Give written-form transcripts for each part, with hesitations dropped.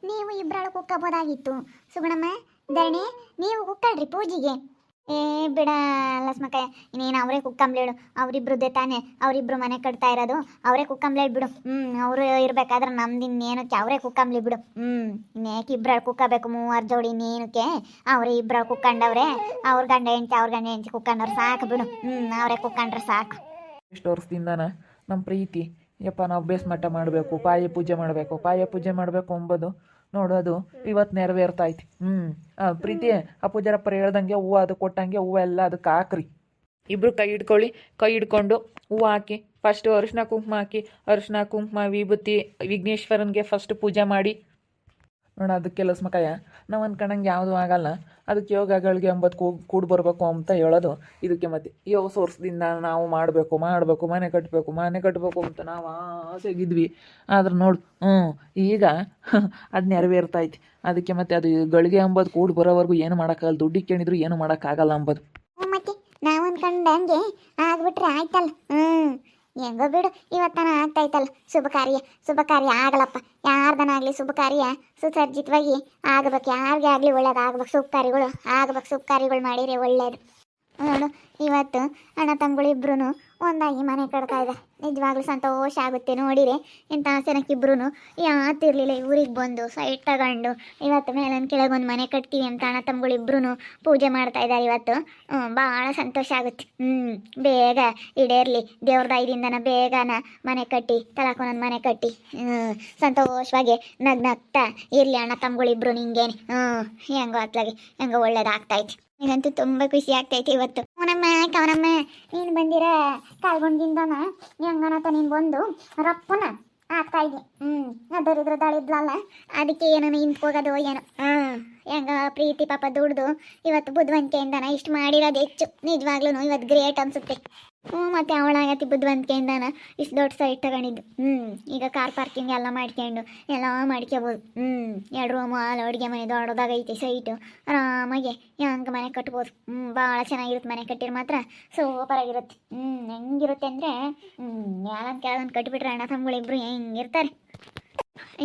ನೀವು ಇಬ್ಬರಳು ಕುಕ್ಕಬೋದಾಗಿತ್ತು. ಸುಗುಣಮ್ಮ, ಧರಣಿ, ನೀವು ಕುಕ್ಕಳ್ರಿ ಪೂಜೆಗೆ. ಏ ಬಿಡ ಲಸ್ಮಕ್ಕ, ಇನ್ನೇನು ಅವರೇ ಕುಕ್ಕಂಬ್ಲೇಳು. ಅವರಿಬ್ರದ್ದೇ ತಾನೇ, ಅವರಿಬ್ರು ಮನೆ ಕಟ್ತಾ ಇರೋದು. ಅವರೇ ಕುಕ್ಕಂಬ್ಲೇಳು ಬಿಡು. ಅವರು ಇರ್ಬೇಕಾದ್ರೆ ನಮ್ದಿನ್ನೇನಕ್ಕೆ, ಅವರೇ ಕುಕ್ಕಂಬ್ಲಿ ಬಿಡು. ಇನ್ನೇಕೆ ಇಬ್ಬರಳು ಕುಕ್ಕಬೇಕು, ಮೂವರು ಜೋಡಿ ಇನ್ನೇನಕ್ಕೆ. ಅವರೇ ಇಬ್ಬರಳು ಕುಕ್ಕಂಡವ್ರೆ. ಅವ್ರ ಗಂಡ ಹೆಂಡತಿ ಕುಕ್ಕಂಡವ್ರು ಸಾಕು ಬಿಡು. ಅವರೇ ಕುಕ್ಕಂಡ್ರೆ ಸಾಕು. ಎಷ್ಟು ವರ್ಷದಿಂದಾನ ನಮ್ಮ ಪ್ರೀತಿ, ಯಪ್ಪ ನಾವು ಬೇಸ್ ಮಠ ಮಾಡಬೇಕು, ಪಾಯ ಪೂಜೆ ಮಾಡಬೇಕು ಅಂಬೋದು ನೋಡೋದು ಇವತ್ತು ನೆರವೇರ್ತೈತಿ. ಪ್ರೀತಿ, ಆ ಪೂಜಾರಪ್ಪರು ಹೇಳ್ದಂಗೆ ಹೂವು ಅದು ಕೊಟ್ಟಂಗೆ ಹೂವು ಎಲ್ಲ ಅದಕ್ಕೆ ಹಾಕ್ರಿ. ಇಬ್ಬರು ಕೈ ಹಿಡ್ಕೊಳ್ಳಿ, ಕೈ ಹಿಡ್ಕೊಂಡು ಹೂವು ಹಾಕಿ ಫಸ್ಟು ಅರಿಶಿನ ಕುಂಕುಮ ಹಾಕಿ, ಅರಿಶಿನ ಕುಂಕುಮ ವಿಭೂತಿ ವಿಘ್ನೇಶ್ವರನಿಗೆ ಫಸ್ಟ್ ಪೂಜೆ ಮಾಡಿ ನೋಡ. ಅದಕ್ಕೆ ಲಸ್ಮಕಾಯ ನಾವು ಅಂದ್ಕೊಂಡಂಗೆ ಯಾವುದೂ ಆಗಲ್ಲ. ಅದಕ್ಕೆ ಯೋಗಗಳಿಗೆ ಎಂಬತ್ತು ಕೂಡಿ ಬರಬೇಕು ಅಂತ ಹೇಳೋದು ಇದಕ್ಕೆ. ಮತ್ತೆ ಯಾವ ವರ್ಷದಿಂದ ನಾವು ಮಾಡಬೇಕು ಮನೆ ಕಟ್ಟಬೇಕು ಅಂತ ನಾವು ಆಸೆಗಿದ್ವಿ. ಆದ್ರೆ ನೋಡು, ಈಗ ಅದು ನೆರವೇರ್ತೈತಿ. ಅದಕ್ಕೆ ಮತ್ತೆ ಅದು ಗಳಿಗೆ ಎಂಬುದು ಕೂಡಿ ಬರೋವರೆಗೂ ಏನು ಮಾಡೋಕ್ಕಾಗಲ್ಲ. ದುಡ್ಡಿಗೆ ಕೇಳಿದ್ರು ಏನು ಮಾಡೋಕ್ಕಾಗಲ್ಲ ಅಂಬೋದು. ಮತ್ತೆ ನಾವು ಅಂದ್ಕೊಂಡಂಗೆ ಆಗ್ಬಿಟ್ರೆ ಆಯ್ತಲ್ಲ. ಹೆಂಗೋ ಬಿಡು, ಇವತ್ತನ ಆಗ್ತಾಯ್ತಲ್ಲ. ಶುಭ ಕಾರ್ಯ ಆಗಲಪ್ಪ. ಯಾರ್ದನಾಗಲಿ ಶುಭ ಕಾರ್ಯ ಸುಸರ್ಜಿತವಾಗಿ ಆಗಬೇಕು. ಯಾರಿಗೆ ಆಗಲಿ ಒಳ್ಳೇದಾಗ್ಬೇಕು. ಶುಭ ಕಾರ್ಯಗಳು ಮಾಡಿದರೆ ಒಳ್ಳೇದು. ನೋಡು, ಇವತ್ತು ಅಣ್ಣ ತಮ್ಮಗಳಿಬ್ರು ಒಂದಾಗಿ ಮನೆ ಕಟ್ತಾ ಇದೆ. ನಿಜವಾಗ್ಲೂ ಸಂತೋಷ ಆಗುತ್ತೆ ನೋಡಿರೆ. ಇಂಥ ಆಸೆನಕ್ಕಿಬ್ರು ಯಾತಿರ್ಲಿಲ್ಲ. ಊರಿಗೆ ಬಂದು ಸೈಟ್ ತಗೊಂಡು ಇವತ್ತು ಮೇಲೊಂದು ಕೆಳಗೊಂದು ಮನೆ ಕಟ್ತೀವಿ ಅಂತ ಅಣ್ಣ ತಮ್ಮಗಳಿಬ್ರು ಪೂಜೆ ಮಾಡ್ತಾ ಇದ್ದಾರೆ ಇವತ್ತು. ಭಾಳ ಸಂತೋಷ ಆಗುತ್ತೆ. ಬೇಗ ಈಡೇರಲಿ ದೇವ್ರ ದಯದಿಂದನ ಬೇಗನ ಮನೆ ಕಟ್ಟಿ ತಲಾಕೊಂದೊಂದು ಮನೆ ಕಟ್ಟಿ ಸಂತೋಷವಾಗಿ ನಗ್ನಗ್ತಾ ಇರಲಿ ಅಣ್ಣ ತಮ್ಮಗಳಿಬ್ರು. ನಿಂಗೇನೆ ಹೆಂಗೋ ಒಳ್ಳೇದಾಗ್ತೈತಿ. ನನಗಂತೂ ತುಂಬ ಖುಷಿ ಆಗ್ತೈತಿ ಇವತ್ತು. ಅವನಮ್ಮ ನೀನು ಬಂದಿರ ಕಾಲ್ಗೊಂಡಿಂದನ ಹೆಂಗನತ ನೀನು ಬಂದು ರಪ್ಪನ ಆಗ್ತಾ ಇದ್ವಿ. ಅದರಿದ್ರ ದಾಳಿದ್ಲಲ್ಲ, ಅದಕ್ಕೆ ಏನೋ ನಿಂತ್ಕೋಗೋದು ಏನೋ. ಹೆಂಗ ಪ್ರೀತಿ ಪಾಪ ದುಡ್ದು ಇವತ್ತು ಬುದ್ಧಿವಂತಿಕೆಯಿಂದನ ಇಷ್ಟು ಮಾಡಿರೋದು ಹೆಚ್ಚು. ನಿಜವಾಗ್ಲೂ ಇವತ್ತು ಗ್ರೇಟ್ ಅನ್ಸುತ್ತೆ. ಮತ್ತೆ ಅವಳಾಗತಿ ಬುದ್ಧಿವಂತಿಕೆಯಿಂದನ ಇಷ್ಟು ದೊಡ್ಡ ಸೈಟ್ ತಗೊಂಡಿದ್ದು. ಈಗ ಕಾರ್ ಪಾರ್ಕಿಂಗ್ ಎಲ್ಲ ಮಾಡ್ಕೊಂಡು ಎಲ್ಲ ಮಾಡ್ಕೋಬೋದು. 2 ರೂಮು ಹಾಲು ಅಡುಗೆ ಮನೆ ದೊಡ್ಡದಾಗೈತಿ ಸೈಟು. ಆರಾಮಾಗಿ ಹೆಂಗೆ ಮನೆ ಕಟ್ಬೋದು. ಭಾಳ ಚೆನ್ನಾಗಿರುತ್ತೆ ಮನೆ ಕಟ್ಟಿರೋ ಮಾತ್ರ ಸೂಪರಾಗಿರುತ್ತೆ. ಹೆಂಗಿರುತ್ತೆ ಅಂದರೆ ಯಾರಂತ ಕಟ್ಬಿಟ್ರೆ ಅಣ್ಣ ತಮ್ಮಗಳಿಬ್ರು ಹೆಂಗಿರ್ತಾರೆ.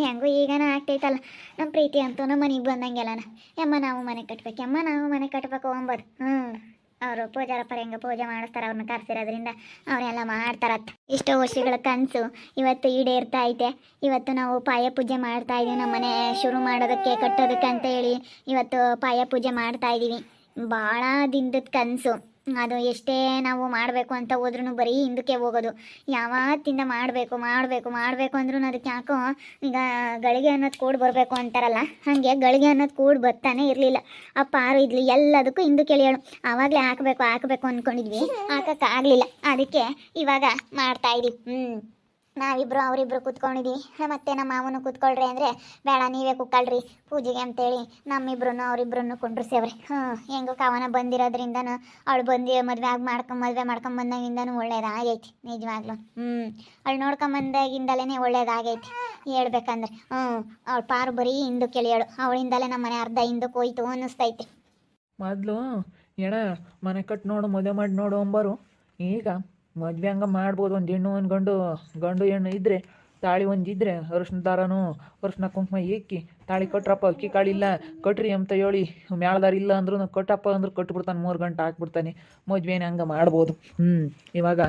ಹೆಂಗೋ ಈಗನ ಆಗ್ತೈತಲ್ಲ ನಮ್ಮ ಪ್ರೀತಿ ಅಂತೂ ನಮ್ಮ ಮನೆಗೆ ಬಂದಂಗೆಲ್ಲನ ನಾವು ಮನೆ ಕಟ್ಟಬೇಕು ಅಂಬೋದು. ಅವರು ಪೂಜಾರಪ್ಪರ ಹೆಂಗೆ ಪೂಜೆ ಮಾಡಿಸ್ತಾರೆ, ಅವ್ರನ್ನ ಕರೆಸಿರೋದ್ರಿಂದ ಅವರೆಲ್ಲ ಮಾಡ್ತಾರತ್ತ. ಎಷ್ಟೋ ವರ್ಷಗಳ ಕನಸು ಇವತ್ತು ಈಡೇರ್ತಾ ಐತೆ. ಇವತ್ತು ನಾವು ಪಾಯ ಪೂಜೆ ಮಾಡ್ತಾ ಇದ್ದೀವಿ. ನಮ್ಮ ಮನೆ ಶುರು ಮಾಡೋದಕ್ಕೆ ಕಟ್ಟೋದಕ್ಕೆ ಅಂತ ಹೇಳಿ ಇವತ್ತು ಪಾಯ ಪೂಜೆ ಮಾಡ್ತಾ ಇದ್ದೀವಿ. ಭಾಳ ದಿನದ ಕನಸು ಅದು. ಎಷ್ಟೇ ನಾವು ಮಾಡಬೇಕು ಅಂತ ಹೋದ್ರೂ ಬರೀ ಹಿಂದಕ್ಕೆ ಹೋಗೋದು. ಯಾವತ್ತಿಂದ ಮಾಡಬೇಕು ಅಂದ್ರೂ ಅದಕ್ಕೆ ಯಾಕೋ ಈಗ ಗಳಿಗೆ ಅನ್ನೋದು ಕೂಡಿ ಬರಬೇಕು ಅಂತಾರಲ್ಲ, ಹಾಗೆ ಗಳಿಗೆ ಅನ್ನೋದು ಕೂಡಿ ಬರ್ತಾನೆ ಇರಲಿಲ್ಲ. ಅಪ್ಪ ಆರು ಇದ್ಲಿ ಎಲ್ಲದಕ್ಕೂ ಹಿಂದಕ್ಕೆ ಎಳೆಯೋಳು. ಆವಾಗಲೇ ಹಾಕಬೇಕು ಅಂದ್ಕೊಂಡಿದ್ವಿ, ಹಾಕೋಕ್ಕಾಗಲಿಲ್ಲ. ಅದಕ್ಕೆ ಇವಾಗ ಮಾಡ್ತಾಯಿದ್ವಿ. ನಾವಿಬ್ಬರು ಅವರಿಬ್ಬರು ಕೂತ್ಕೊಂಡಿದ್ವಿ. ಮತ್ತೆ ನಮ್ಮ ಮಾವನು ಕೂತ್ಕೊಳ್ರಿ ಅಂದರೆ ಬೇಡ ನೀವೇ ಕುಕ್ಕಳ್ರಿ ಪೂಜೆಗೆ ಅಂತೇಳಿ ನಮ್ಮಿಬ್ರು ಅವರಿಬ್ರು ಕುಂಡ್ರಿಸೇವ್ರಿ. ಹೆಂಗೋ ಕಾವನ ಬಂದಿರೋದ್ರಿಂದನೂ ಅವಳು ಬಂದು ಮದುವೆ ಮಾಡ್ಕೊಂಬಂದಾಗಿಂದನೂ ಒಳ್ಳೇದಾಗೈತಿ ನಿಜವಾಗ್ಲೂ. ಅವಳು ನೋಡ್ಕೊಂಬಂದಾಗಿಂದಲೇ ಒಳ್ಳೇದಾಗೈತಿ ಹೇಳ್ಬೇಕಂದ್ರೆ. ಅವಳು ಪಾರು ಬರೀ ಹಿಂದಕ್ಕೆ ಕೆಳಿಯೋಳು. ಅವಳಿಂದಲೇ ನಮ್ಮ ಮನೆ ಅರ್ಧ ಹಿಂದಕ್ಕೆ ಹೋಯ್ತು ಅನ್ನಿಸ್ತೈತಿ. ಮೊದಲು ಮನೆ ಕಟ್ಟು ನೋಡು, ಮದುವೆ ಮಾಡಿ ನೋಡು ಅಂಬರು. ಈಗ ಮದುವೆ ಹಂಗೆ ಮಾಡ್ಬೋದು. ಒಂದು ಹೆಣ್ಣು ಒಂದು ಗಂಡು ಹೆಣ್ಣು ಇದ್ದರೆ ತಾಳಿ ಒಂದಿದ್ರೆ ಅರಿಶಿನ ದಾರನೂ ಅರಿಶಿನ ಕುಂಕುಮ ಏಕಿ ತಾಳಿ ಕಟ್ರಪ್ಪ. ಅಕ್ಕಿ ಕಾಳಿಲ್ಲ ಕಟ್ರಿ ಅಂತ ಹೇಳಿ ಮ್ಯಾಳ್ದಾರ ಇಲ್ಲ ಅಂದ್ರೂ ಕಟ್ಟಪ್ಪ ಅಂದ್ರೆ ಕಟ್ಬಿಡ್ತಾನೆ. 3 ಗಂಟೆ ಹಾಕ್ಬಿಡ್ತಾನೆ. ಮದುವೆನ ಹಂಗೆ ಮಾಡ್ಬೋದು. ಇವಾಗ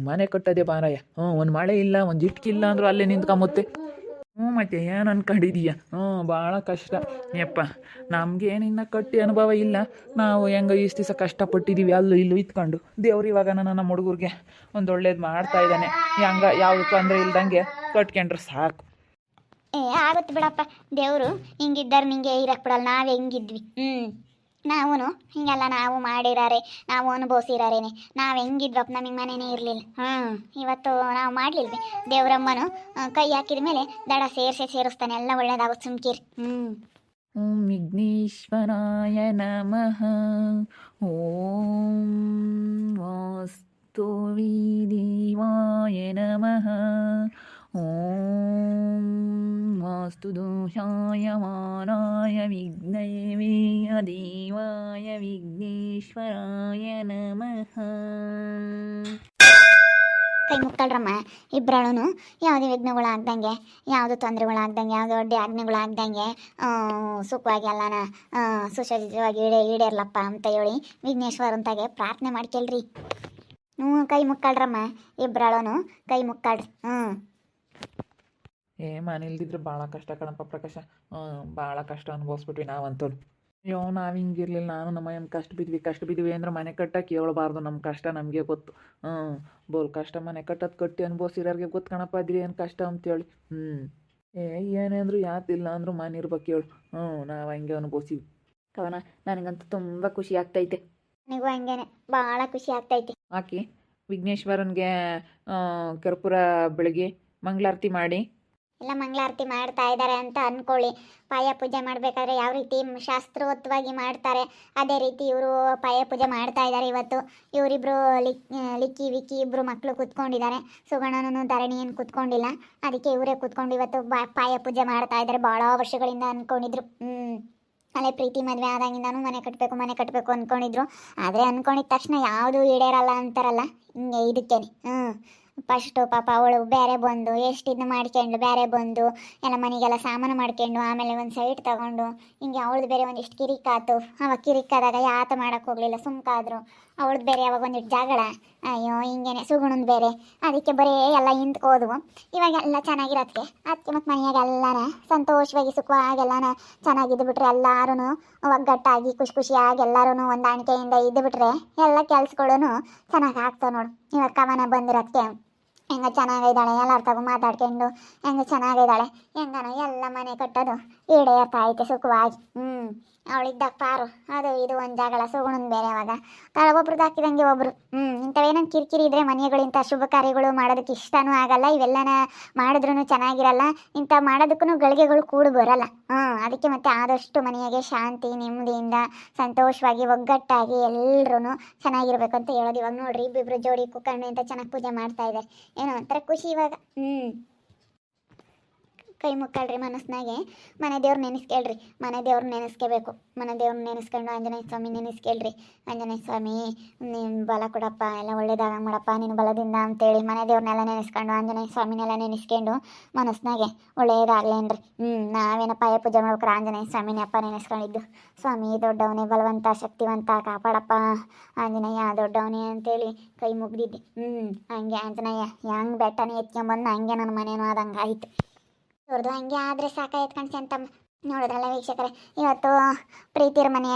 ಮನೆ ಕಟ್ಟೋದೇ ಬಾರಯ್ಯ. ಒಂದು ಮಳೆ ಇಲ್ಲ, ಒಂದು ಜಿಟ್ಕಿಲ್ಲ ಅಂದರೂ ಅಲ್ಲೇ ನಿಂತ್ಕೊಂಬತ್ತೆ. ಮತ್ತೆ ಏನು ಅನ್ಕೊಂಡಿದೀಯ? ಭಾಳ ಕಷ್ಟ ಯಪ್ಪ. ನಮಗೇನು ಇನ್ನೂ ಕಟ್ಟಿ ಅನುಭವ ಇಲ್ಲ. ನಾವು ಹೆಂಗೆ ಇಷ್ಟು ದಿವಸ ಕಷ್ಟಪಟ್ಟಿದ್ದೀವಿ ಅಲ್ಲೂ ಇಲ್ಲೂ ಇತ್ಕೊಂಡು. ದೇವ್ರು ಇವಾಗ ನಮ್ಮ ಹುಡುಗರಿಗೆ ಒಂದು ಒಳ್ಳೇದು ಮಾಡ್ತಾ ಇದ್ದಾನೆ. ಹಂಗೆ ಯಾವುದು ತೊಂದರೆ ಇಲ್ದಂಗೆ ಕಟ್ಕೊಂಡ್ರೆ ಸಾಕು. ಆಗುತ್ತೆ ಬಿಡಪ್ಪ. ದೇವರು ಹಿಂಗಿದ್ದಾರೆ ನಿಂಗೆ ಇರಕ್ಕೆ ಬಿಡಲ್ಲ. ನಾವು ಹೆಂಗಿದ್ವಿ ನಾವು ಹಿಂಗೆಲ್ಲ ನಾವು ಮಾಡಿರಾರೆ, ನಾವು ಅನುಭವಿಸಿರಾರೇನೆ. ನಾವು ಹೆಂಗಿದ್ವಪ್ಪ, ನಮಗೆ ಮನೆಯೇ ಇರಲಿಲ್ಲ. ಇವತ್ತು ನಾವು ಮಾಡಲಿಲ್ವಿ. ದೇವರಮ್ಮನು ಕೈ ಹಾಕಿದ ಮೇಲೆ ದಡ ಸೇರಿಸ್ತಾನೆ. ಎಲ್ಲ ಒಳ್ಳೇದಾಗುತ್ತೆ. ಸುಮ್ಕಿರಿ. ಓಂ ವಿಘ್ನೇಶ್ವರಾಯ ನಮಃ. ಓಂ ವಾಸ್ತು ವಿದೇವಾಯ ನಮಃ. ಓಂ ವಾಸ್ತು ದೋಷಾಯ ಮಾರಾಯ ವಿಘ್ನೇಯ ದೇವಾಯ ವಿಘ್ನೇಶ್ವರಾಯ ನಮಃ. ಕೈ ಮುಕ್ಕಳ್ರಮ್ಮ ಇಬ್ಬರಳು ಯಾವುದೇ ವಿಘ್ನಗಳಾಗ್ದಂಗೆ ಯಾವುದು ತೊಂದರೆಗಳಾಗ್ದಂಗೆ ಯಾವುದೇ ಅಡ್ಡಿ ಆಜ್ಞೆಗಳಾಗ್ದಂಗೆ ಸುಖವಾಗಿ ಎಲ್ಲನ ಸುಸಜ್ಜಿತವಾಗಿ ಈಡೇರ್ಲಪ್ಪ ಅಂತ ಹೇಳಿ ವಿಘ್ನೇಶ್ವರಂತಾಗೆ ಪ್ರಾರ್ಥನೆ ಮಾಡ್ಕೇಳ್ರಿ. ಹ್ಞೂ ಕೈ ಮುಕ್ಕಳ್ರಮ್ಮ ಇಬ್ಬರಳು ಕೈ ಮುಕ್ಕಳ್ರಿ. ಮನೇಲಿದ್ದರೆ ಭಾಳ ಕಷ್ಟ ಕಣಪ್ಪ ಪ್ರಕಾಶ. ಭಾಳ ಕಷ್ಟ ಅನುಭವಿಸ್ಬಿಟ್ವಿ ನಾವಂತೂ. ಅಯ್ಯೋ ನಾವು ಹಿಂಗಿರ್ಲಿಲ್ಲ, ನಾನು ನಮ್ಮ ಅಯ್ಯನ ಕಷ್ಟ ಬಿದ್ವಿ ಅಂದ್ರೆ ಮನೆ ಕಟ್ಟಕ್ಕೆ ಹೇಳ್ಬಾರ್ದು. ನಮ್ಮ ಕಷ್ಟ ನಮಗೆ ಗೊತ್ತು. ಬೋಲ್ ಕಷ್ಟ ಮನೆ ಕಟ್ಟೋದು ಕಟ್ಟಿ ಅನುಭವಿಸಿರೋರಿಗೆ ಗೊತ್ತು ಕಣಪ್ಪ ಅದ್ರಿ ಏನು ಕಷ್ಟ ಅಂತೇಳಿ. ಏನೇ ಅಂದರೂ ಯಾತಿಲ್ಲ ಅಂದರೂ ಮನೆ ಇರ್ಬೇಕು ಹೇಳು. ನಾವು ಹಂಗೆ ಅನುಭವಿಸಿವಿ ಕವನ. ನನಗಂತೂ ತುಂಬ ಖುಷಿ ಆಗ್ತೈತೆ. ನನಗೂ ಹಂಗೇನೆ ಭಾಳ ಖುಷಿ ಆಗ್ತೈತೆ. ಹಾಕಿ ವಿಘ್ನೇಶ್ವರನಿಗೆ ಕರ್ಪೂರ ಬೆಳಗ್ಗೆ ಮಂಗಳಾರತಿ ಮಾಡಿ ಎಲ್ಲ ಮಂಗಳಾರತಿ ಮಾಡ್ತಾ ಇದ್ದಾರೆ ಅಂತ ಅಂದ್ಕೊಳ್ಳಿ. ಪಾಯ ಪೂಜೆ ಮಾಡಬೇಕಾದ್ರೆ ಯಾವ ರೀತಿ ಶಾಸ್ತ್ರೋಕ್ತವಾಗಿ ಮಾಡ್ತಾರೆ ಅದೇ ರೀತಿ ಇವರು ಪಾಯ ಪೂಜೆ ಮಾಡ್ತಾ ಇದ್ದಾರೆ ಇವತ್ತು. ಇವರಿಬ್ಬರು ಲಿಕ್ಕಿ ವಿಕ್ಕಿ ಇಬ್ಬರು ಮಕ್ಕಳು ಕೂತ್ಕೊಂಡಿದ್ದಾರೆ. ಸುಗಣನೂ ಧರಣಿಯನ್ನು ಕೂತ್ಕೊಂಡಿಲ್ಲ, ಅದಕ್ಕೆ ಇವರೇ ಕೂತ್ಕೊಂಡು ಇವತ್ತು ಪಾಯ ಪೂಜೆ ಮಾಡ್ತಾ ಇದ್ದಾರೆ. ಭಾಳ ವರ್ಷಗಳಿಂದ ಅಂದ್ಕೊಂಡಿದ್ರು. ಅಲ್ಲೇ ಪ್ರೀತಿ ಮದುವೆ ಆದಾಗಿಂದನೂ ಮನೆ ಕಟ್ಟಬೇಕು ಅಂದ್ಕೊಂಡಿದ್ರು. ಆದರೆ ಅಂದ್ಕೊಂಡಿದ ತಕ್ಷಣ ಯಾವುದೂ ಈಡೇರಲ್ಲ ಅಂತಾರಲ್ಲ, ಹಿಂಗೆ ಇದಕ್ಕೇನೆ. ಫಸ್ಟು ಪಾಪ ಅವಳು ಬೇರೆ ಬಂದು ಎಷ್ಟು ಇದನ್ನ ಮಾಡ್ಕೊಂಡು ಬೇರೆ ಬಂದು ಎಲ್ಲ ಮನೆಗೆಲ್ಲ ಸಾಮಾನು ಮಾಡ್ಕೊಂಡು ಆಮೇಲೆ ಒಂದು ಸೈಟ್ ತಗೊಂಡು ಹಿಂಗೆ ಅವಳದು ಬೇರೆ ಒಂದಿಷ್ಟು ಕಿರಿಕಾತು. ಅವಾಗ ಕಿರಿಕಾದಾಗ ಯಾತ ಮಾಡೋಕ್ಕೆ ಹೋಗಲಿಲ್ಲ, ಸುಮ್ಕಾದ್ರು. ಅವಳದು ಬೇರೆ ಅವಾಗ ಒಂದಿಟ್ಟು ಜಗಳ. ಅಯ್ಯೋ ಹಿಂಗೇನೆ ಸುಗುಣನ್ ಬೇರೆ, ಅದಕ್ಕೆ ಬರೀ ಎಲ್ಲ ಹಿಂದ್ಕೋದ್ವು. ಇವಾಗ ಎಲ್ಲ ಚೆನ್ನಾಗಿರೋದಕ್ಕೆ ಅದಕ್ಕೆ ಮತ್ತು ಮನೆಯಾಗೆಲ್ಲನ ಸಂತೋಷವಾಗಿ ಸುಖವಾಗೆಲ್ಲನ ಚೆನ್ನಾಗಿದ್ದು ಬಿಟ್ರೆ ಎಲ್ಲರೂ ಒಗ್ಗಟ್ಟಾಗಿ ಖುಷಿಯಾಗಿ ಎಲ್ಲರೂ ಹೊಂದಾಣಿಕೆಯಿಂದ ಇದ್ದು ಬಿಟ್ರೆ ಎಲ್ಲ ಕೆಲ್ಸಗಳೂ ಚೆನ್ನಾಗಿ ಆಗ್ತಾವೆ ನೋಡು. ಇವಾಗ ಕವನ ಬಂದಿರೋದಕ್ಕೆ ಹೆಂಗೆ ಚೆನ್ನಾಗಿದ್ದಾಳೆ, ಎಲ್ಲರ ತಗೋ ಮಾತಾಡ್ಕೊಂಡು ಹೆಂಗೆ ಚೆನ್ನಾಗಿದ್ದಾಳೆ, ಹೆಂಗನ ಎಲ್ಲ ಮನೆ ಕಟ್ಟೋದು ಈಡೇರ್ತಾ ಐತೆ ಸುಖವಾಗಿ. ಅವಳಿದ್ದಾಗ ಪಾರು ಅದು ಇದು ಒಂದು ಜಗಳ. ಸುಗುಣನ್ ಬೇರೆ ಅವಾಗ ಒಬ್ರದ್ದು ಹಾಕಿದಂಗೆ ಒಬ್ರು. ಇಂಥವೇನೊಂದು ಕಿರಿಕಿರಿ ಇದ್ರೆ ಮನೆಗಳಿಂಥ ಶುಭ ಕಾರ್ಯಗಳು ಮಾಡೋದಕ್ಕೆ ಇಷ್ಟನೂ ಆಗಲ್ಲ. ಇವೆಲ್ಲನ ಮಾಡಿದ್ರೂ ಚೆನ್ನಾಗಿರಲ್ಲ. ಇಂಥ ಮಾಡೋದಕ್ಕೂ ಗಳಿಗೆಗಳು ಕೂಡು ಬರಲ್ಲ. ಅದಕ್ಕೆ ಮತ್ತೆ ಆದಷ್ಟು ಮನೆಯಾಗೆ ಶಾಂತಿ ನೆಮ್ಮದಿಯಿಂದ ಸಂತೋಷವಾಗಿ ಒಗ್ಗಟ್ಟಾಗಿ ಎಲ್ಲರೂ ಚೆನ್ನಾಗಿರ್ಬೇಕು ಅಂತ ಹೇಳೋದು. ಇವಾಗ ನೋಡ್ರಿ ಇಬ್ಬಿಬ್ರು ಜೋಡಿ ಕುಕ್ಕರ್ಣೆ ಅಂತ ಚೆನ್ನಾಗಿ ಪೂಜೆ ಮಾಡ್ತಾ ಇದ್ದಾರೆ. ಏನೋ ಒಂಥರ ಖುಷಿ ಇವಾಗ. ಕೈ ಮುಕ್ಕಳ್ರಿ ಮನಸ್ಸಿನಾಗೆ ಮನೆ ದೇವ್ರು ನೆನೆಸ್ಕೇಳ್ರಿ. ಮನೆ ದೇವ್ರು ನೆನೆಸ್ಕೋಬೇಕು. ಮನೆ ದೇವ್ರು ನೆನೆಸ್ಕೊಂಡು ಆಂಜನೇಯ ಸ್ವಾಮಿ ನೆನೆಸ್ಕೇಳ್ರಿ. ಆಂಜನೇಯ ಸ್ವಾಮಿ ನೀನು ಬಲ ಕೊಡಪ್ಪ, ಎಲ್ಲ ಒಳ್ಳೇದಾಗ ಮಾಡಪ್ಪ ನೀನು ಬಲದಿಂದ ಅಂತೇಳಿ ಮನೆ ದೇವ್ರನ್ನೆಲ್ಲ ನೆನೆಸ್ಕೊಂಡು ಆಂಜನೇಯ ಸ್ವಾಮಿನೆಲ್ಲ ನೆನೆಸ್ಕೊಂಡು ಮನಸ್ಸಿನಾಗೆ ಒಳ್ಳೇದಾಗ್ಲೇನ್ರಿ. ನಾವೇನಪ್ಪ ಪಾಯ ಪೂಜೆ ಮಾಡ್ಬೇಕಾರೆ ಆಂಜನೇಯ ಸ್ವಾಮಿನೇ ಅಪ್ಪ ನೆನೆಸ್ಕೊಂಡಿದ್ದು. ಸ್ವಾಮಿ ದೊಡ್ಡವನೇ, ಬಲವಂತ, ಶಕ್ತಿವಂತ, ಕಾಪಾಡಪ್ಪ ಆಂಜನೇಯ ದೊಡ್ಡವನೇ ಅಂತೇಳಿ ಕೈ ಮುಗ್ದಿದ್ದೆ. ಹಂಗೆ ಆಂಜನೇಯ ಹೆಂಗೆ ಬೆಟ್ಟನೇ ಎತ್ಕೊಂಬಂದು ಹಂಗೆ ನನ್ನ ಮನೇನೂ ಆದಂಗೆ ಆಯಿತು. ಅವ್ರದ್ದು ಹಂಗೆ ಆದರೆ ಸಾಕಾಯ್ತು ಕಣ್ಸಿ ಅಂತ ನೋಡಿದ್ರಲ್ಲ ವೀಕ್ಷಕರೇ. ಇವತ್ತು ಪ್ರೀತಿಯರ ಮನೆ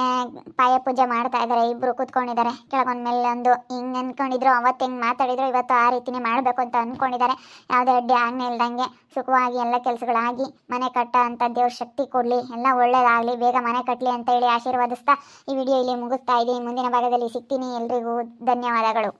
ಪಾಯ ಪೂಜೆ ಮಾಡ್ತಾ ಇದ್ದಾರೆ. ಇಬ್ಬರು ಕೂತ್ಕೊಂಡಿದ್ದಾರೆ ಕೆಳಗೊಂದು ಮೇಲೆ ಒಂದು. ಹಿಂಗೆ ಅಂದ್ಕೊಂಡಿದ್ರು ಅವತ್ತು ಹೆಂಗೆ ಮಾತಾಡಿದ್ರು ಇವತ್ತು ಆ ರೀತಿನೇ ಮಾಡಬೇಕು ಅಂತ ಅಂದ್ಕೊಂಡಿದ್ದಾರೆ. ಯಾವುದೇ ಅಡ್ಡಿ ಆಜ್ಞೆ ಇಲ್ದಂಗೆ ಸುಖವಾಗಿ ಎಲ್ಲ ಕೆಲಸಗಳಾಗಿ ಮನೆ ಕಟ್ಟ ಅಂತ ದೇವ್ರ ಶಕ್ತಿ ಕೊಡಲಿ, ಎಲ್ಲ ಒಳ್ಳೇದಾಗಲಿ, ಬೇಗ ಮನೆ ಕಟ್ಟಲಿ ಅಂತ ಹೇಳಿ ಆಶೀರ್ವಾದಿಸ್ತಾ ಈ ವಿಡಿಯೋ ಇಲ್ಲಿ ಮುಗಿಸ್ತಾ ಇದ್ದೀನಿ. ಮುಂದಿನ ಭಾಗದಲ್ಲಿ ಸಿಗ್ತೀನಿ. ಎಲ್ರಿಗೂ ಧನ್ಯವಾದಗಳು.